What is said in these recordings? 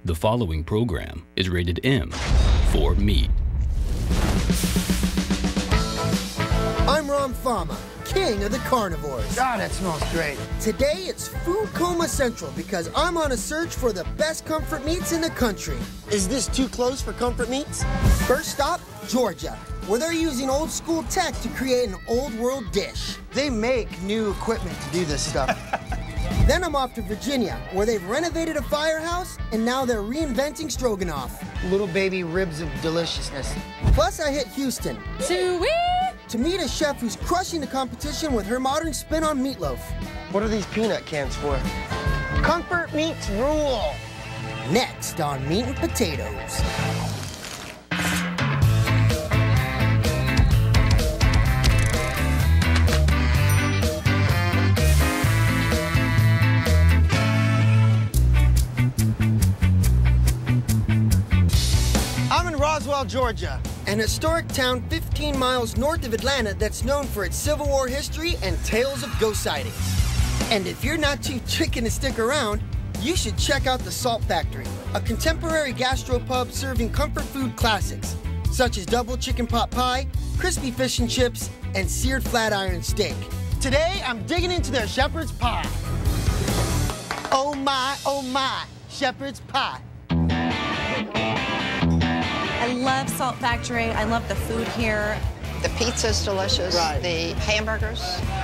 The following program is rated M for meat. I'm Rahm Fama, king of the carnivores. God, that smells great. Today it's Food Coma Central because I'm on a search for the best comfort meats in the country. Is this too close for comfort meats? First stop, Georgia, where they're using old school tech to create an old world dish. They make new equipment to do this stuff. Then I'm off to Virginia, where they've renovated a firehouse and now they're reinventing stroganoff. Little baby ribs of deliciousness. Plus I hit Houston. Sweet! To meet a chef who's crushing the competition with her modern spin on meatloaf. What are these peanut cans for? Comfort meats rule. Next on Meat and Potatoes. I'm in Roswell, Georgia. An historic town 15 miles north of Atlanta that's known for its Civil War history and tales of ghost sightings. And if you're not too chicken to stick around, you should check out the Salt Factory, a contemporary gastropub serving comfort food classics, such as double chicken pot pie, crispy fish and chips, and seared flat iron steak. Today, I'm digging into their shepherd's pie. Oh my, shepherd's pie. I love Salt Factory. I love the food here. The pizza's delicious. Right. The hamburgers.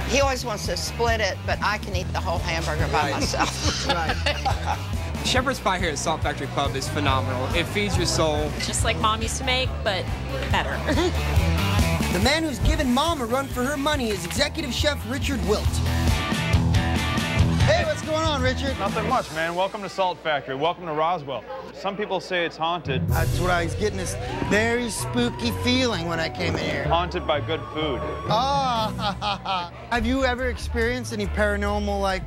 He always wants to split it, but I can eat the whole hamburger by myself. Right. Shepherd's pie here at Salt Factory Pub is phenomenal. It feeds your soul. Just like Mom used to make, but better. The man who's given Mom a run for her money is executive chef Richard Wilt. Hey, what's going on, Richard? Nothing much, man. Welcome to Salt Factory. Welcome to Roswell. Some people say it's haunted. That's what I was getting, this very spooky feeling when I came in here. Haunted by good food. Ah, have you ever experienced any paranormal, like...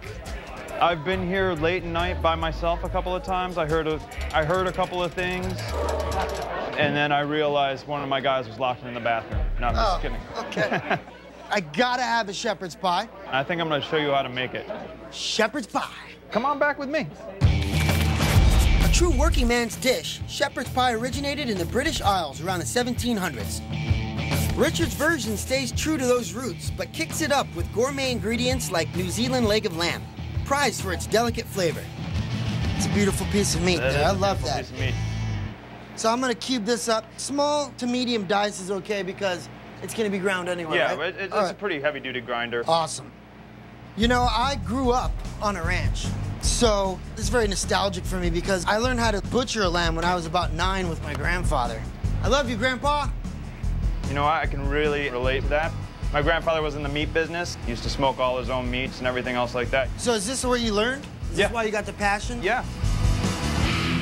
I've been here late at night by myself a couple of times. I heard a couple of things, and then I realized one of my guys was locked in the bathroom. No, I'm just kidding. Okay. I gotta have a shepherd's pie. I think I'm gonna show you how to make it. Shepherd's pie. Come on back with me. A true working man's dish, shepherd's pie originated in the British Isles around the 1700s. Richard's version stays true to those roots, but kicks it up with gourmet ingredients like New Zealand leg of lamb, prized for its delicate flavor. It's a beautiful piece of meat there. I love that. Piece of meat. So I'm gonna cube this up. Small to medium dice is okay because it's gonna be ground anyway, Yeah, right? it's All a right. pretty heavy-duty grinder. Awesome. You know, I grew up on a ranch, so it's very nostalgic for me because I learned how to butcher a lamb when I was about 9 with my grandfather. I love you, Grandpa. You know what? I can really relate to that. My grandfather was in the meat business. He used to smoke all his own meats and everything else like that. So is this where you learned? Is Yeah. this why you got the passion? Yeah.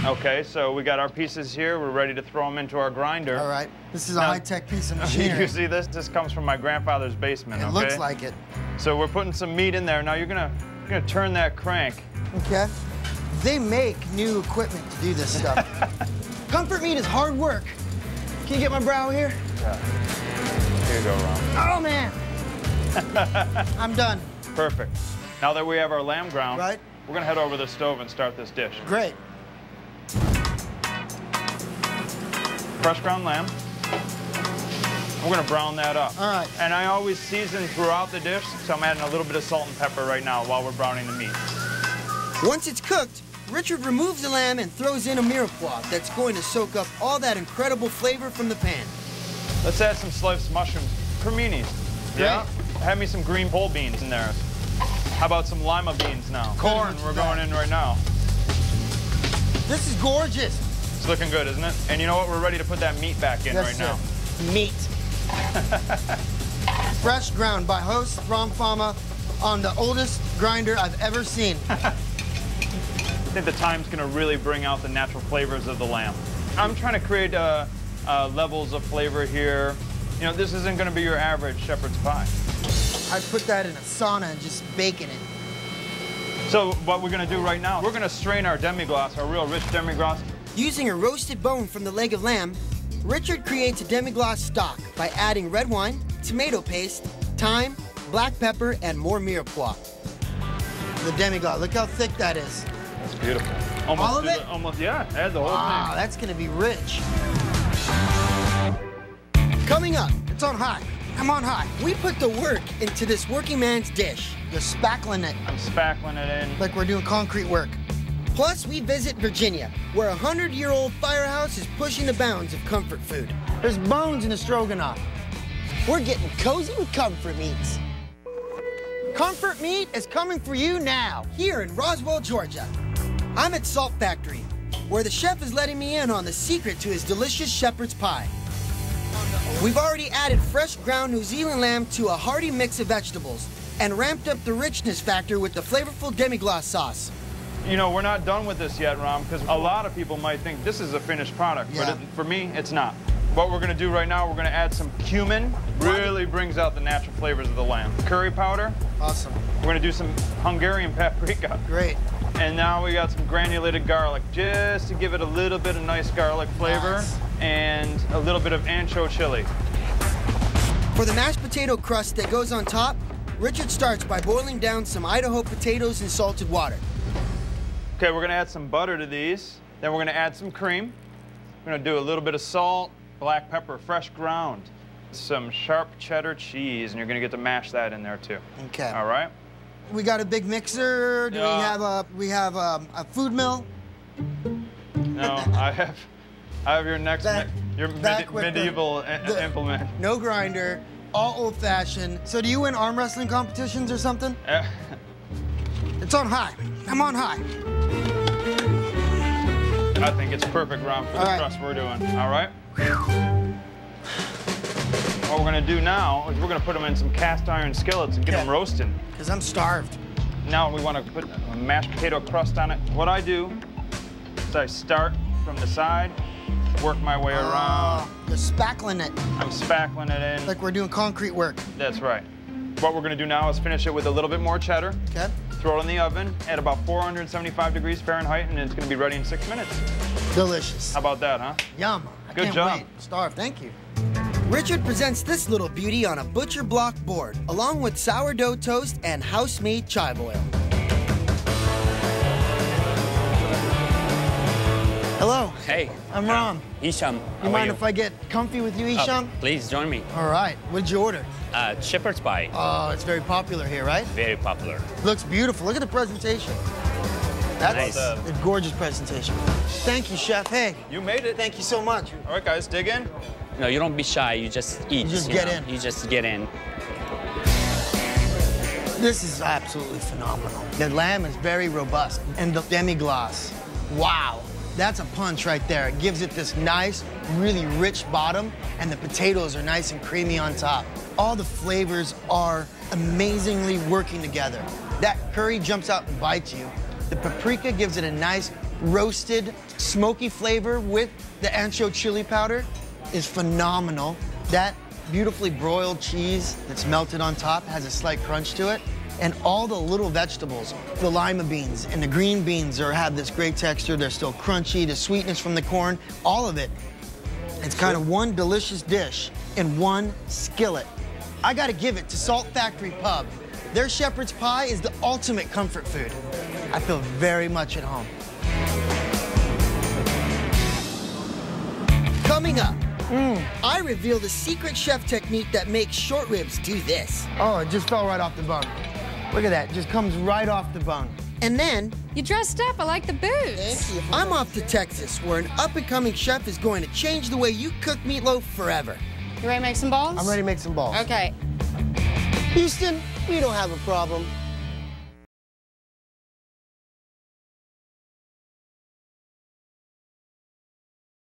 Okay, so we got our pieces here. We're ready to throw them into our grinder. All right. This is a Now- high-tech piece of machinery. You see this? This comes from my grandfather's basement, It okay? looks like it. So we're putting some meat in there. Now you're gonna turn that crank. Okay. They make new equipment to do this stuff. Comfort meat is hard work. Can you get my brow here? Yeah. Here you go, Ron. Oh, man. I'm done. Perfect. Now that we have our lamb ground, Right. we're gonna head over to the stove and start this dish. Great. Fresh ground lamb. We're gonna brown that up. All right. And I always season throughout the dish, so I'm adding a little bit of salt and pepper right now while we're browning the meat. Once it's cooked, Richard removes the lamb and throws in a mirepoix that's going to soak up all that incredible flavor from the pan. Let's add some sliced mushrooms, creminis. Yeah? Have me some green pole beans in there. How about some lima beans now? Corn, we're going in right now. This is gorgeous. It's looking good, isn't it? And you know what? We're ready to put that meat back in right now. Meat. Fresh ground by host Rahm Fama on the oldest grinder I've ever seen. I think the time's gonna really bring out the natural flavors of the lamb. I'm trying to create levels of flavor here. You know, this isn't gonna be your average shepherd's pie. I'd put that in a sauna and just bake in it. So what we're gonna do right now, we're gonna strain our demi-glace, our real rich demi-glace. Using a roasted bone from the leg of lamb, Richard creates a demi-glace stock by adding red wine, tomato paste, thyme, black pepper, and more mirepoix. The demi-glace, look how thick that is. That's beautiful. All of it? Almost, yeah. Add the whole Wow, thing. that's gonna be rich. Coming up, it's on high. I'm on high. We put the work into this working man's dish. You're spackling it I'm spackling it in. like we're doing concrete work. Plus, we visit Virginia, where a 100-year-old firehouse is pushing the bounds of comfort food. There's bones in the stroganoff. We're getting cozy with comfort meats. Comfort meat is coming for you now. Here in Roswell, Georgia. I'm at Salt Factory, where the chef is letting me in on the secret to his delicious shepherd's pie. We've already added fresh ground New Zealand lamb to a hearty mix of vegetables and ramped up the richness factor with the flavorful demi-glace sauce. You know, we're not done with this yet, Rahm, because a lot of people might think this is a finished product, Yeah. but for me, it's not. What we're gonna do right now, we're gonna add some cumin. Really brings out the natural flavors of the lamb. Curry powder. Awesome. We're gonna do some Hungarian paprika. Great. And now we got some granulated garlic, just to give it a little bit of nice garlic flavor, Nice. and a little bit of ancho chili. For the mashed potato crust that goes on top, Richard starts by boiling down some Idaho potatoes in salted water. Okay, we're gonna add some butter to these. Then we're gonna add some cream. We're gonna do a little bit of salt, black pepper, fresh ground, some sharp cheddar cheese, and you're gonna get to mash that in there too. Okay. All right? We got a big mixer. Do Yeah. we have a food mill? No, I have your next, your Back with medieval the- implement. No grinder, all old-fashioned. So do you win arm wrestling competitions or something? It's on high. I'm on high. I think it's perfect, Rahm, for the All right. crust we're doing. All right? What we're gonna do now is we're gonna put them in some cast iron skillets and get them roasting. Because I'm starved. Now we want to put a mashed potato crust on it. What I do is I start from the side, work my way around. You're spackling it I'm spackling it in. like we're doing concrete work. That's right. What we're gonna do now is finish it with a little bit more cheddar. Okay. Throw it in the oven at about 475 degrees Fahrenheit, and it's gonna be ready in 6 minutes. Delicious. How about that, huh? Yum. I Good can't job. wait. Starved. Thank you. Richard presents this little beauty on a butcher block board, along with sourdough toast and house-made chive oil. Hello. Hey. I'm Rahm. Isham. You mind if I get comfy with you, Isham? Please join me. All right. What'd you order? Shepherd's pie. Oh, it's very popular here, right? Very popular. Looks beautiful. Look at the presentation. That's Nice. a gorgeous presentation. Thank you, Chef. Hey, You made it. thank you so much. All right, guys, dig in. No, you don't be shy. You just eat. You just get know? in. You just get in. This is absolutely phenomenal. The lamb is very robust. And the demi-glace, wow. That's a punch right there. It gives it this nice, really rich bottom, and the potatoes are nice and creamy on top. All the flavors are amazingly working together. That curry jumps out and bites you. The paprika gives it a nice, roasted, smoky flavor with the ancho chili powder is phenomenal. That beautifully broiled cheese that's melted on top has a slight crunch to it. And all the little vegetables, the lima beans and the green beans have this great texture. They're still crunchy, the sweetness from the corn, all of it. It's kind of one delicious dish in one skillet. I gotta give it to Salt Factory Pub. Their shepherd's pie is the ultimate comfort food. I feel very much at home. Coming up, I reveal the secret chef technique that makes short ribs do this. Oh, it just fell right off the bone. Look at that, it just comes right off the bone. And then, You dressed up. I like the boots. I'm off to Texas, where an up-and-coming chef is going to change the way you cook meatloaf forever. You ready to make some balls? I'm ready to make some balls. Okay. Houston, we don't have a problem.